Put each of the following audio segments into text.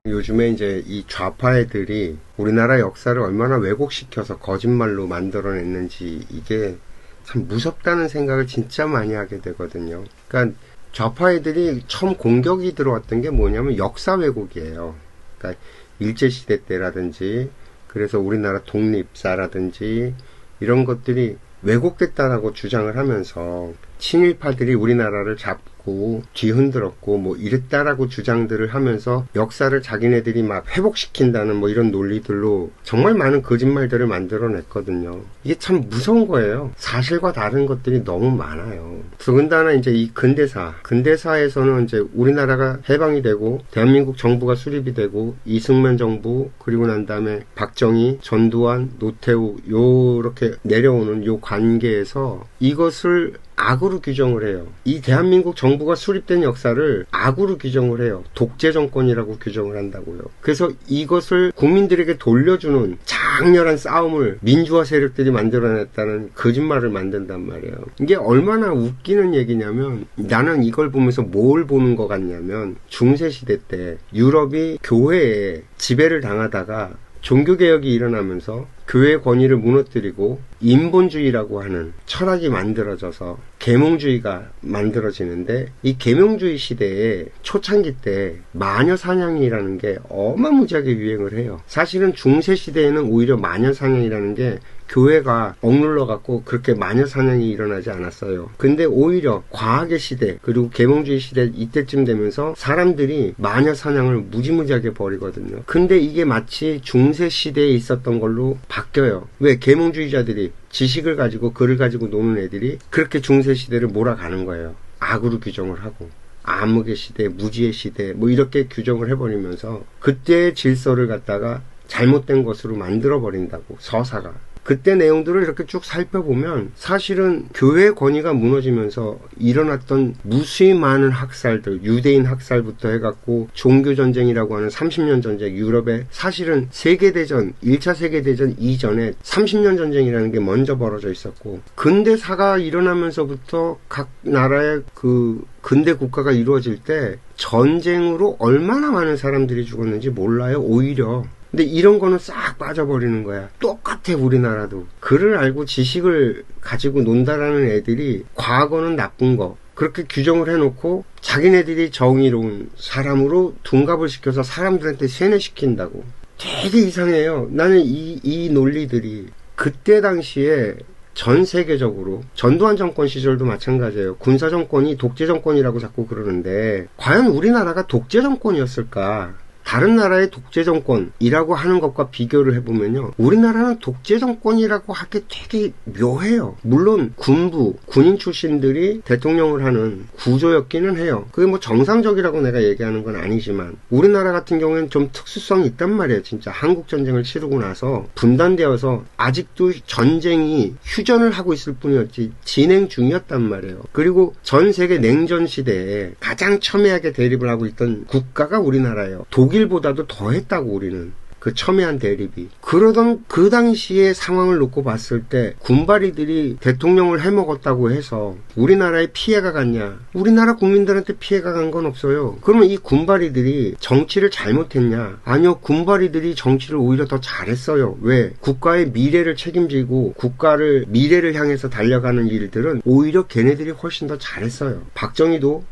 요즘에 이제 이 좌파 애들이 우리나라 역사를 얼마나 왜곡시켜서 거짓말로 만들어냈는지 이게 참 무섭다는 생각을 진짜 많이 하게 되거든요. 그러니까 좌파 애들이 처음 공격이 들어왔던 게 뭐냐면 역사 왜곡이에요. 그러니까 일제시대 때라든지 그래서 우리나라 독립사라든지 이런 것들이 왜곡됐다라고 주장을 하면서 친일파들이 우리나라를 잡고 뒤흔들었고 뭐 이랬다라고 주장들을 하면서 역사를 자기네들이 막 회복시킨다는 뭐 이런 논리들로 정말 많은 거짓말들을 만들어냈거든요. 이게 참 무서운 거예요. 사실과 다른 것들이 너무 많아요. 더군다나 이제 이 근대사에서는 이제 우리나라가 해방이 되고 대한민국 정부가 수립이 되고 이승만 정부 그리고 난 다음에 박정희, 전두환, 노태우 요렇게 내려오는 요 관계에서 이것을 악으로 규정을 해요. 이 대한민국 정부가 수립된 역사를 악으로 규정을 해요. 독재 정권이라고 규정을 한다고요. 그래서 이것을 국민들에게 돌려주는 장렬한 싸움을 민주화 세력들이 만들어냈다는 거짓말을 만든단 말이에요. 이게 얼마나 웃기는 얘기냐면 나는 이걸 보면서 뭘 보는 것 같냐면 중세시대 때 유럽이 교회에 지배를 당하다가 종교개혁이 일어나면서 교회의 권위를 무너뜨리고 인본주의라고 하는 철학이 만들어져서 계몽주의가 만들어지는데 이 계몽주의 시대에 초창기 때 마녀사냥이라는 게 어마무지하게 유행을 해요. 사실은 중세시대에는 오히려 마녀사냥이라는 게 교회가 억눌러갖고 그렇게 마녀사냥이 일어나지 않았어요. 근데 오히려 과학의 시대 그리고 계몽주의 시대 이때쯤 되면서 사람들이 마녀사냥을 무지무지하게 벌이거든요. 근데 이게 마치 중세시대에 있었던 걸로 바뀌어요. 왜? 계몽주의자들이 지식을 가지고 글을 가지고 노는 애들이 그렇게 중세시대를 몰아가는 거예요. 악으로 규정을 하고 암흑의 시대, 무지의 시대 뭐 이렇게 규정을 해버리면서 그때의 질서를 갖다가 잘못된 것으로 만들어버린다고 서사가. 그때 내용들을 이렇게 쭉 살펴보면 사실은 교회의 권위가 무너지면서 일어났던 무수히 많은 학살들, 유대인 학살부터 해갖고 종교전쟁이라고 하는 30년 전쟁, 유럽에 사실은 세계대전, 1차 세계대전 이전에 30년 전쟁이라는 게 먼저 벌어져 있었고 근대사가 일어나면서부터 각 나라의 그 근대 국가가 이루어질 때 전쟁으로 얼마나 많은 사람들이 죽었는지 몰라요, 오히려. 근데 이런 거는 싹 빠져버리는 거야. 똑같아 우리나라도. 글을 알고 지식을 가지고 논다라는 애들이 과거는 나쁜 거 그렇게 규정을 해놓고 자기네들이 정의로운 사람으로 둔갑을 시켜서 사람들한테 세뇌시킨다고. 되게 이상해요. 나는 이 논리들이 그때 당시에 전 세계적으로 전두환 정권 시절도 마찬가지예요. 군사 정권이 독재 정권이라고 자꾸 그러는데 과연 우리나라가 독재 정권이었을까? 다른 나라의 독재 정권이라고 하는 것과 비교를 해보면요. 우리나라는 독재 정권이라고 하기 되게 묘해요. 물론 군인 출신들이 대통령을 하는 구조였기는 해요. 그게 뭐 정상적이라고 내가 얘기하는 건 아니지만 우리나라 같은 경우에는 좀 특수성이 있단 말이에요. 진짜 한국전쟁을 치르고 나서 분단되어서 아직도 전쟁이 휴전을 하고 있을 뿐이었지 진행 중이었단 말이에요. 그리고 전 세계 냉전 시대에 가장 첨예하게 대립을 하고 있던 국가가 우리나라예요. 독일보다도 더 했다고 우리는. 그 첨예한 대립이. 그러던 그 당시의 상황을 놓고 봤을 때 군바리들이 대통령을 해먹었다고 해서 우리나라에 피해가 갔냐? 우리나라 국민들한테 피해가 간 건 없어요. 그러면 이 군바리들이 정치를 잘못했냐? 아니요. 군바리들이 정치를 오히려 더 잘했어요. 왜? 국가의 미래를 책임지고 국가를 미래를 향해서 달려가는 일들은 오히려 걔네들이 훨씬 더 잘했어요. 박정희도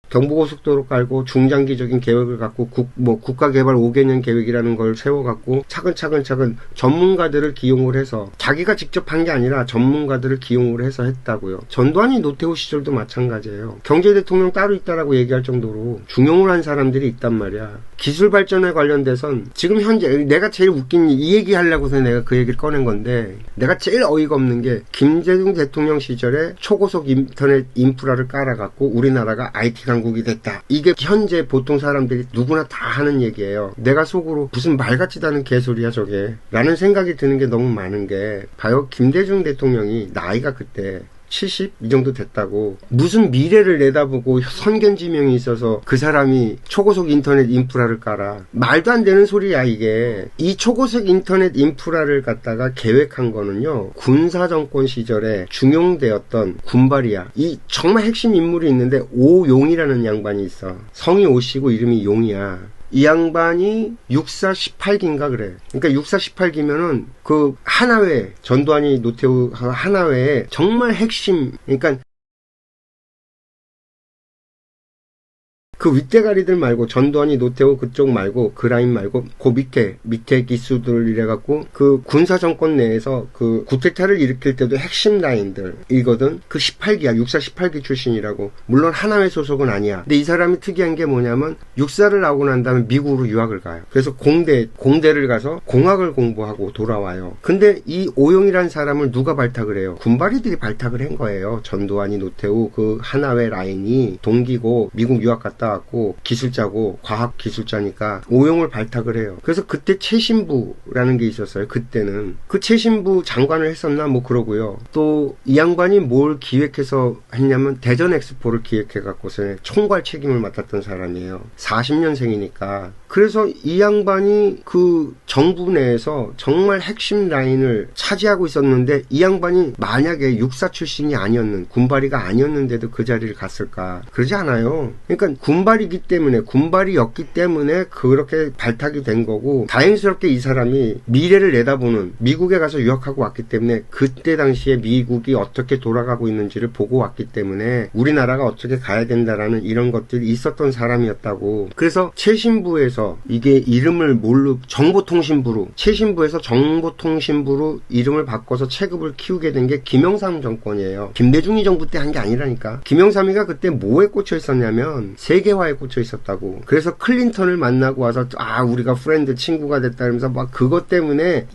경부고속도로 깔고 중장기적인 계획을 갖고 국가개발 5개년 계획이라는 걸 세워갖고 차근차근 전문가들을 기용을 해서 자기가 직접 한 게 아니라 전문가들을 기용을 해서 했다고요. 전두환이 노태우 시절도 마찬가지예요. 경제대통령 따로 있다라고 얘기할 정도로 중용을 한 사람들이 있단 말이야. 기술 발전에 관련돼선 지금 현재 내가 제일 웃긴 이 얘기 하려고서 내가 그 얘기를 꺼낸 건데 내가 제일 어이가 없는 게 김대중 대통령 시절에 초고속 인터넷 인프라를 깔아갖고 우리나라가 IT 강국이 됐다. 이게 현재 보통 사람들이 누구나 다 하는 얘기예요. 내가 속으로 무슨 말 같지도 않은 개소리야 저게 라는 생각이 드는 게 너무 많은 게 봐요. 김대중 대통령이 나이가 그때 70? 이 정도 됐다고. 무슨 미래를 내다보고 선견지명이 있어서 그 사람이 초고속 인터넷 인프라를 깔아. 말도 안 되는 소리야 이게. 이 초고속 인터넷 인프라를 갖다가 계획한 거는요, 군사정권 시절에 중용되었던 군발이야. 이 정말 핵심 인물이 있는데 오용이라는 양반이 있어. 성이 오씨고 이름이 용이야. 이 양반이 육사 18기인가 그래. 그러니까 육사 18기면은 그 하나회, 전두환이 노태우 하나회에 정말 핵심, 그러니까 그 윗대가리들 말고, 전두환이 노태우 그쪽 말고, 그 라인 말고, 그 밑에 기수들 이래갖고, 그 군사정권 내에서 그 구태타를 일으킬 때도 핵심 라인들이거든. 그 18기야. 육사 18기 출신이라고. 물론 하나회 소속은 아니야. 근데 이 사람이 특이한 게 뭐냐면, 육사를 나오고 난 다음에 미국으로 유학을 가요. 그래서 공대를 가서 공학을 공부하고 돌아와요. 근데 이 오용이라는 사람을 누가 발탁을 해요? 군바리들이 발탁을 한 거예요. 전두환이 노태우 그 하나회 라인이 동기고, 미국 유학 갔다 왔고 기술자고 과학 기술자니까 오용을 발탁을 해요. 그래서 그때 최신부라는 게 있었어요. 그때는 그 최신부 장관을 했었나 뭐 그러고요. 또 이 양반이 뭘 기획해서 했냐면 대전 엑스포를 기획해 갖고서 총괄 책임을 맡았던 사람이에요. 40년생이니까. 그래서 이 양반이 그 정부 내에서 정말 핵심 라인을 차지하고 있었는데, 이 양반이 만약에 육사 출신이 아니었는, 군발이가 아니었는데도 그 자리를 갔을까? 그러지 않아요. 그러니까 군발이었기 때문에 그렇게 발탁이 된 거고, 다행스럽게 이 사람이 미래를 내다보는, 미국에 가서 유학하고 왔기 때문에 그때 당시에 미국이 어떻게 돌아가고 있는지를 보고 왔기 때문에 우리나라가 어떻게 가야 된다라는 이런 것들이 있었던 사람이었다고. 그래서 최신부에서 이게 이름을 뭘로, 정보통신부로, 최신부에서 정보통신부로 이름을 바꿔서 체급을 키우게 된 게 김영삼 정권이에요. 김대중이 정부 때 한 게 아니라니까. 김영삼이가 그때 뭐에 꽂혀 있었냐면 세계화에 꽂혀 있었다고. 그래서 클린턴을 만나고 와서 우리가 프렌드 친구가 됐다 이러면서 막 그것 때문에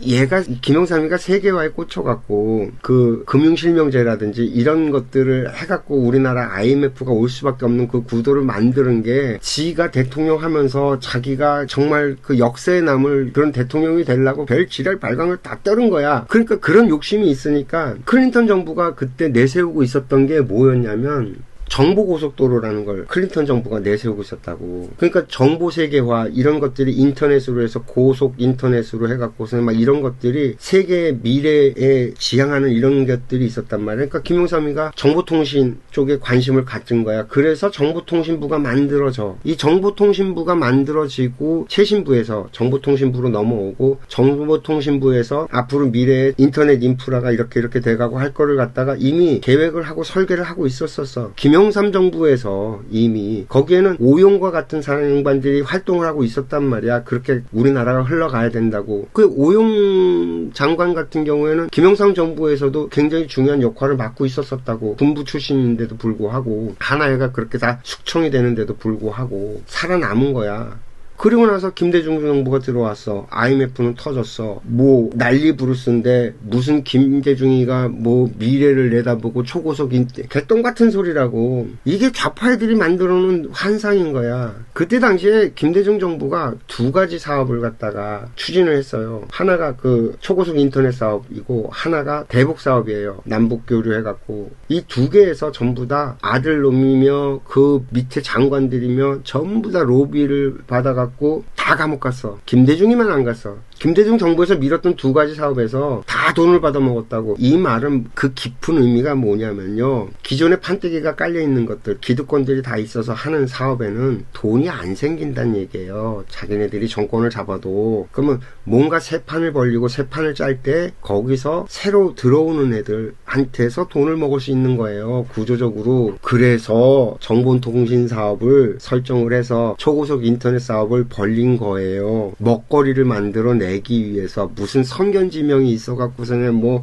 김영삼이가 세계화에 꽂혀갖고 그 금융실명제라든지 이런 것들을 해갖고 우리나라 IMF가 올 수밖에 없는 그 구도를 만드는 게, 지가 대통령 하면서 자기가 정말 그 역사에 남을 그런 대통령이 되려고 별 지랄 발광을 다 떨은 거야. 그러니까 그런 욕심이 있으니까 클린턴 정부가 그때 내세우고 있었던 게 뭐였냐면, 정보고속도로라는 걸 클린턴 정부가 내세우고 있었다고. 그러니까 정보 세계화 이런 것들이 인터넷으로 해서 고속 인터넷으로 해갖고서 막 이런 것들이 세계의 미래에 지향하는 이런 것들이 있었단 말이야. 그러니까 김영삼이가 정보통신 쪽에 관심을 갖은 거야. 그래서 정보통신부가 만들어져. 이 정보통신부가 만들어지고 최신부에서 정보통신부로 넘어오고, 정보통신부에서 앞으로 미래의 인터넷 인프라가 이렇게 돼가고 할 거를 갖다가 이미 계획을 하고 설계를 하고 있었었어. 김영삼 정부에서 이미 거기에는 오용과 같은 사령관들이 활동을 하고 있었단 말이야. 그렇게 우리나라가 흘러가야 된다고. 그 오용 장관 같은 경우에는 김영삼 정부에서도 굉장히 중요한 역할을 맡고 있었었다고. 군부 출신인데도 불구하고, 하나회가 그렇게 다 숙청이 되는데도 불구하고 살아남은 거야. 그리고 나서 김대중 정부가 들어왔어. IMF는 터졌어. 뭐 난리 부르스인데 무슨 김대중이가 뭐 미래를 내다보고 초고속 개똥 같은 소리라고. 이게 좌파애들이 만들어놓은 환상인 거야. 그때 당시에 김대중 정부가 두 가지 사업을 갖다가 추진을 했어요. 하나가 그 초고속 인터넷 사업이고 하나가 대북 사업이에요. 남북 교류해갖고. 이 두 개에서 전부 다 아들놈이며 그 밑에 장관들이며 전부 다 로비를 받아갖고 다 감옥 갔어. 김대중이만 안 갔어. 김대중 정부에서 밀었던 두 가지 사업에서 다 돈을 받아먹었다고. 이 말은 그 깊은 의미가 뭐냐면요, 기존에 판때기가 깔려있는 것들, 기득권들이 다 있어서 하는 사업에는 돈이 안 생긴다는 얘기예요. 자기네들이 정권을 잡아도. 그러면 뭔가 새 판을 벌리고 새 판을 짤 때 거기서 새로 들어오는 애들한테서 돈을 먹을 수 있는 거예요, 구조적으로. 그래서 정보통신 사업을 설정을 해서 초고속 인터넷 사업을 벌린 거예요. 먹거리를 만들어내기 위해서. 무슨 선견지명이 있어갖고서는 뭐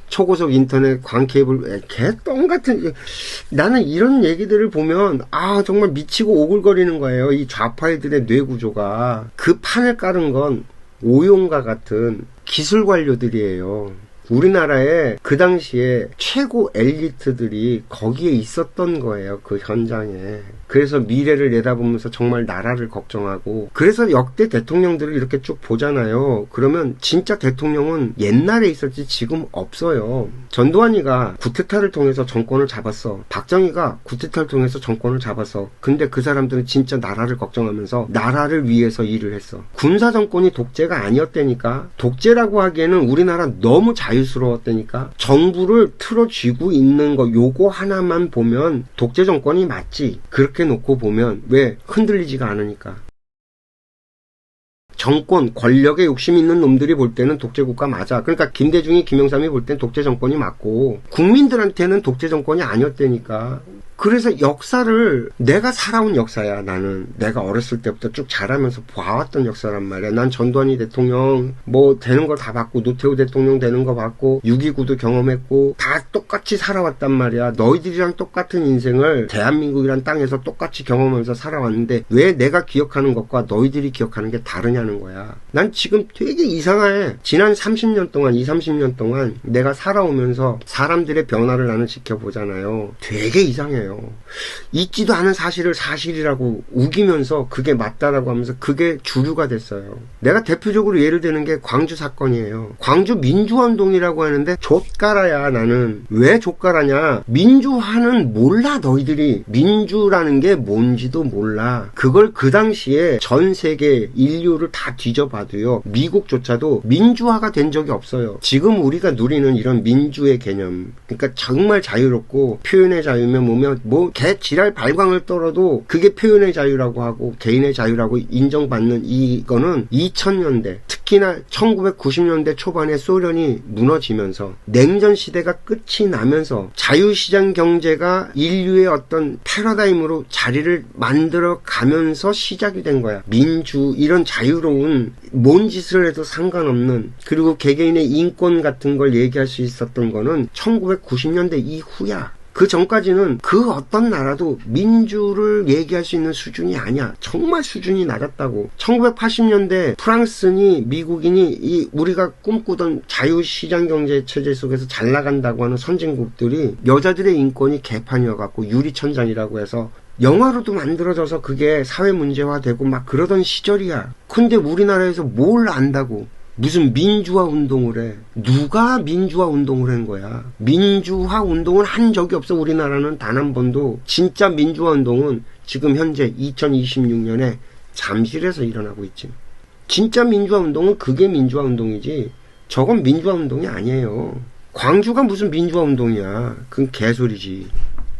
초고속 인터넷 광케이블 개똥 같은. 나는 이런 얘기들을 보면 정말 미치고 오글거리는 거예요. 이 좌파애들의 뇌구조가. 그 판을 깔은 건 오용과 같은 기술 관료들이에요. 우리나라에 그 당시에 최고 엘리트들이 거기에 있었던 거예요. 그 현장에. 그래서 미래를 내다보면서 정말 나라를 걱정하고, 그래서 역대 대통령들을 이렇게 쭉 보잖아요. 그러면 진짜 대통령은 옛날에 있었지 지금 없어요. 전두환이가 쿠데타를 통해서 정권을 잡았어. 박정희가 쿠데타를 통해서 정권을 잡았어. 근데 그 사람들은 진짜 나라를 걱정하면서 나라를 위해서 일을 했어. 군사 정권이 독재가 아니었다니까. 독재라고 하기에는 우리나라 너무 자유스러웠다니까. 정부를 틀어쥐고 있는 거 요거 하나만 보면 독재 정권이 맞지. 그렇게 놓고 보면 왜 흔들리지가 않으니까. 정권, 권력에 욕심 있는 놈들이 볼 때는 독재국가 맞아. 그러니까 김대중이, 김영삼이 볼 땐 독재 정권이 맞고 국민들한테는 독재 정권이 아니었다니까. 그래서 역사를 내가 살아온 역사야. 나는 내가 어렸을 때부터 쭉 자라면서 봐왔던 역사란 말이야. 난 전두환이 대통령 뭐 되는 걸 다 봤고, 노태우 대통령 되는 거 봤고, 6.29도 경험했고, 다 똑같이 살아왔단 말이야. 너희들이랑 똑같은 인생을 대한민국이란 땅에서 똑같이 경험하면서 살아왔는데 왜 내가 기억하는 것과 너희들이 기억하는 게 다르냐는 거야. 난 지금 되게 이상해. 지난 30년 동안, 30년 동안 내가 살아오면서 사람들의 변화를 나는 지켜보잖아요. 되게 이상해. 있지도 않은 사실을 사실이라고 우기면서 그게 맞다라고 하면서 그게 주류가 됐어요. 내가 대표적으로 예를 드는 게 광주 사건이에요. 광주 민주화운동이라고 하는데 족가라야. 나는 왜 족가라냐. 민주화는 몰라. 너희들이 민주라는 게 뭔지도 몰라. 그걸 그 당시에 전 세계 인류를 다 뒤져봐도요, 미국조차도 민주화가 된 적이 없어요. 지금 우리가 누리는 이런 민주의 개념, 그러니까 정말 자유롭고 표현의 자유면 뭐면 뭐 개 지랄 발광을 떨어도 그게 표현의 자유라고 하고 개인의 자유라고 인정받는 이거는 2000년대, 특히나 1990년대 초반에 소련이 무너지면서 냉전 시대가 끝이 나면서 자유시장 경제가 인류의 어떤 패러다임으로 자리를 만들어 가면서 시작이 된 거야. 민주, 이런 자유로운 뭔 짓을 해도 상관없는, 그리고 개개인의 인권 같은 걸 얘기할 수 있었던 거는 1990년대 이후야. 그 전까지는 그 어떤 나라도 민주를 얘기할 수 있는 수준이 아니야. 정말 수준이 낮았다고. 1980년대 프랑스니 미국이니 우리가 꿈꾸던 자유시장 경제 체제 속에서 잘 나간다고 하는 선진국들이 여자들의 인권이 개판이어갖고 유리천장이라고 해서 영화로도 만들어져서 그게 사회 문제화되고 막 그러던 시절이야. 근데 우리나라에서 뭘 안다고. 무슨 민주화 운동을 해. 누가 민주화 운동을 한 거야. 민주화 운동을 한 적이 없어. 우리나라는 단 한 번도. 진짜 민주화 운동은 지금 현재 2026년에 잠실에서 일어나고 있지. 진짜 민주화 운동은 그게 민주화 운동이지, 저건 민주화 운동이 아니에요. 광주가 무슨 민주화 운동이야. 그건 개소리지.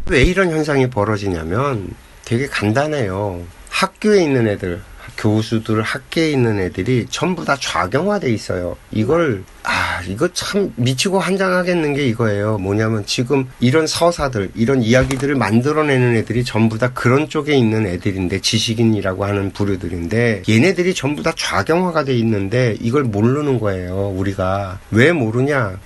왜 이런 현상이 벌어지냐면 되게 간단해요. 학교에 있는 애들, 교수들, 학계에 있는 애들이 전부 다 좌경화돼 있어요. 이거 참 미치고 환장하겠는 게 이거예요. 뭐냐면 지금 이런 서사들, 이런 이야기들을 만들어내는 애들이 전부 다 그런 쪽에 있는 애들인데, 지식인이라고 하는 부류들인데, 얘네들이 전부 다 좌경화가 돼 있는데 이걸 모르는 거예요. 우리가 왜 모르냐.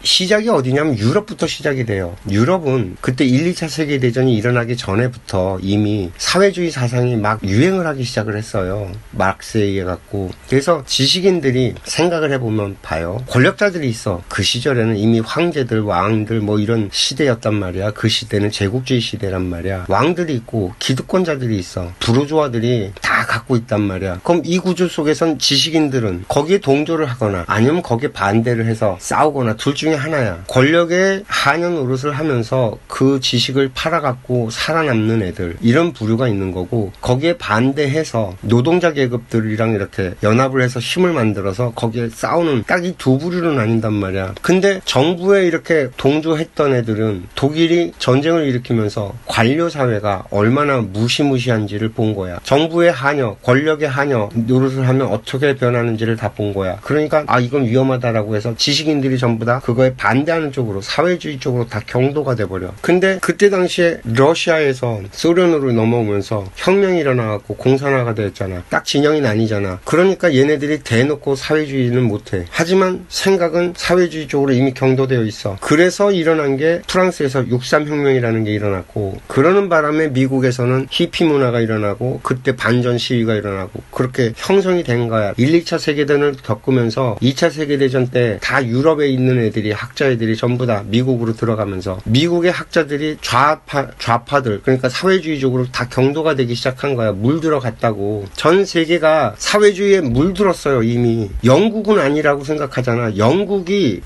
시작이 어디냐면 유럽부터 시작이 돼요. 유럽은 그때 1, 2차 세계대전이 일어나기 전에부터 이미 사회주의 사상이 막 유행을 하기 시작을 했어요. 마르크스에 의해 갖고. 그래서 지식인들이 생각을 해보면 봐요. 권력자들이 있어. 그 시절에는 이미 황제들, 왕들 뭐 이런 시대였단 말이야. 그 시대는 제국주의 시대란 말이야. 왕들이 있고 기득권자들이 있어. 부르주아들이 다 갖고 있단 말이야. 그럼 이 구조 속에선 지식인들은 거기에 동조를 하거나 아니면 거기에 반대를 해서 싸우거나 둘 중에 하나야. 권력의 하년 노릇을 하면서 그 지식을 팔아갖고 살아남는 애들, 이런 부류가 있는 거고, 거기에 반대해서 노동자 계급들이랑 이렇게 연합을 해서 힘을 만들어서 거기에 싸우는, 딱 이 두 부류로 나뉜단 말이야. 근데 정부에 이렇게 동조했던 애들은 독일이 전쟁을 일으키면서 관료 사회가 얼마나 무시무시한지를 본 거야. 정부의 하녀, 권력의 하녀 노릇을 하면 어떻게 변하는지를 다 본 거야. 그러니까 이건 위험하다라고 해서 지식인들이 전부 다 그거에 반대하는 쪽으로, 사회주의 쪽으로 다 경도가 돼버려. 근데 그때 당시에 러시아에서 소련으로 넘어오면서 혁명이 일어나갖고 공산화가 됐잖아. 딱 진영이 나뉘잖아. 그러니까 얘네들이 대놓고 사회주의는 못해. 하지만 생각은 사회주의 쪽으로 이미 경도되어 있어. 그래서 일어난 게 프랑스에서 63혁명이라는 게 일어났고, 그러는 바람에 미국에서는 히피 문화가 일어나고, 그때 반전 시위가 일어나고 그렇게 형성이 된 거야. 1, 2차 세계대전을 겪으면서 2차 세계대전 때 다 유럽에 있는 애들이 학자애들이 전부 다 미국으로 들어가면서 미국의 학자들이 좌파들 그러니까 사회주의적으로 다 경도가 되기 시작한 거야. 물들어갔다고. 전 세계가 사회주의에 물들었어요. 이미. 영국은 아니라고 생각하잖아. 영국이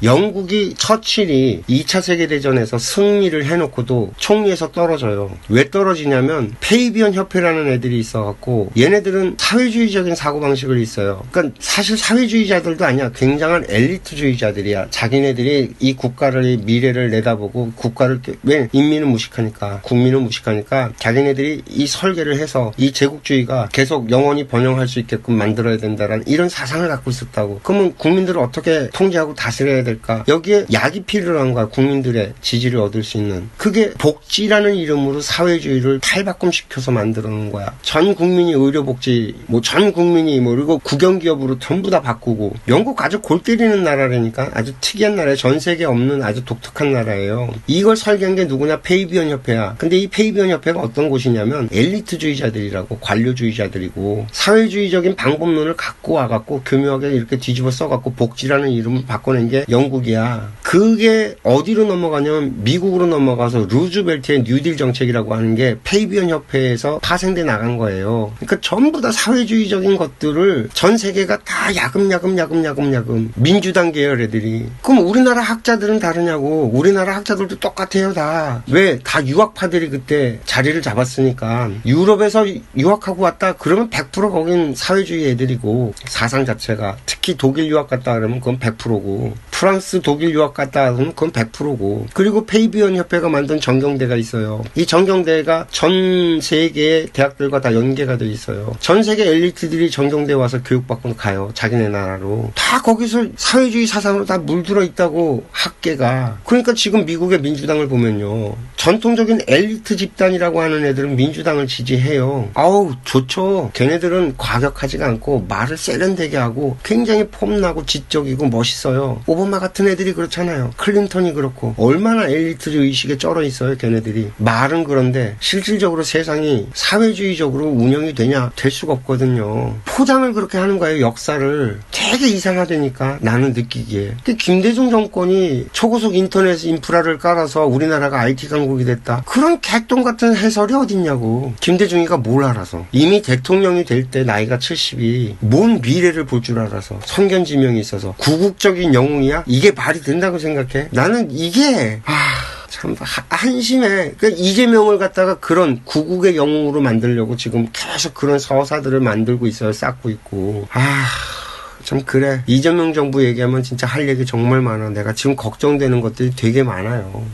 처칠이 2차 세계대전에서 승리를 해놓고도 총리에서 떨어져요. 왜 떨어지냐면 페이비언 협회라는 애들이 있어갖고 얘네들은 사회주의적인 사고방식을 있어요. 그러니까 사실 사회주의자들도 아니야. 굉장한 엘리트주의자들이야. 자기네들이 이 국가를 미래를 내다보고 국가를 왜 인민은 무식하니까 국민은 무식하니까 자기네들이 이 설계를 해서 이 제국주의가 계속 영원히 번영할 수 있게끔 만들어야 된다라는 이런 사상을 갖고 있었다고. 그러면 국민들을 어떻게 통제하고 다스려야 될까? 여기에 약이 필요한 거야. 국민들의 지지를 얻을 수 있는. 그게 복지라는 이름으로 사회주의를 탈바꿈시켜서 만들어 놓은 거야. 전 국민이 의료복지, 전 국민이 그리고 국영기업으로 전부 다 바꾸고. 영국 아주 골 때리는 나라라니까. 아주 특이한 나라예요. 전 세계에 없는 아주 독특한 나라예요. 이걸 설계한 게 누구냐? 페이비언 협회야. 근데 이 페이비언 협회가 어떤 곳이냐면 엘리트주의자들이라고 관료주의자들이고 사회주의적인 방법론을 갖고 와갖고 교묘하게 이렇게 뒤집어 써갖고 복지라는 이름을 바꿔낸 게 영국이야. 그게 어디로 넘어가냐면 미국으로 넘어가서 루즈벨트의 뉴딜 정책이라고 하는 게 페이비언 협회에서 파생돼 나간 거예요. 그러니까 전부 다 사회주의적인 것들을 전 세계가 다 야금야금 민주당 계열 애들이. 그럼 우리나라 학자들은 다르냐고. 우리나라 학자들도 똑같아요 다. 왜? 다 유학파들이 그때 자리를 잡았으니까. 유럽에서 유학하고 왔다 그러면 100% 거긴 사회주의 애들이고 사상 자체가. 특히 독일 유학 갔다 그러면 그건 100%고 프랑스 독일 유학 갔다 그러면 그건 100%고 그리고 페이비언 협회가 만든 전경대가 있어요. 이 전경대가 전 세계의 대학들과 다 연계가 돼 있어요. 전 세계 엘리트들이 전경대 와서 교육받고 가요. 자기네 나라로. 다 거기서 사회주의 사상으로 다 물들어 있다고 학계가. 그러니까 지금 미국의 민주당을 보면요. 전통적인 엘리트 집단이라고 하는 애들은 민주당을 지지해요. 아우 좋죠. 걔네들은 과격하지가 않고 말을 세련되게 하고 굉장히 폼나고 지적이고 멋있어요. 오바마 같은 애들이 그렇잖아요. 클린턴이 그렇고 얼마나 엘리트 의식에 쩔어 있어요. 걔네들이. 말은 그런데 실질적으로 세상이 사회주의적으로 운영이 되냐? 될 수가 없거든요. 포장을 그렇게 하는 거예요. 역사를. 되게 이상하다니까 나는 느끼기에. 근데 김대중 정권이 초고속 인터넷 인프라를 깔아서 우리나라가 IT 강국이 됐다. 그런 개똥 같은 해설이 어딨냐고. 김대중이가 뭘 알아서. 이미 대통령이 될 때 나이가 70이 뭔 미래를 볼 줄 알아서 선견지명이 있어서 구국적인 영웅이야? 이게 말이 된다고 생각해? 나는 이게 참 한심해. 그러니까 이재명을 갖다가 그런 구국의 영웅으로 만들려고 지금 계속 그런 서사들을 만들고 있어요. 쌓고 있고. 참 그래. 이재명 정부 얘기하면 진짜 할 얘기 정말 많아. 내가 지금 걱정되는 것들이 되게 많아요.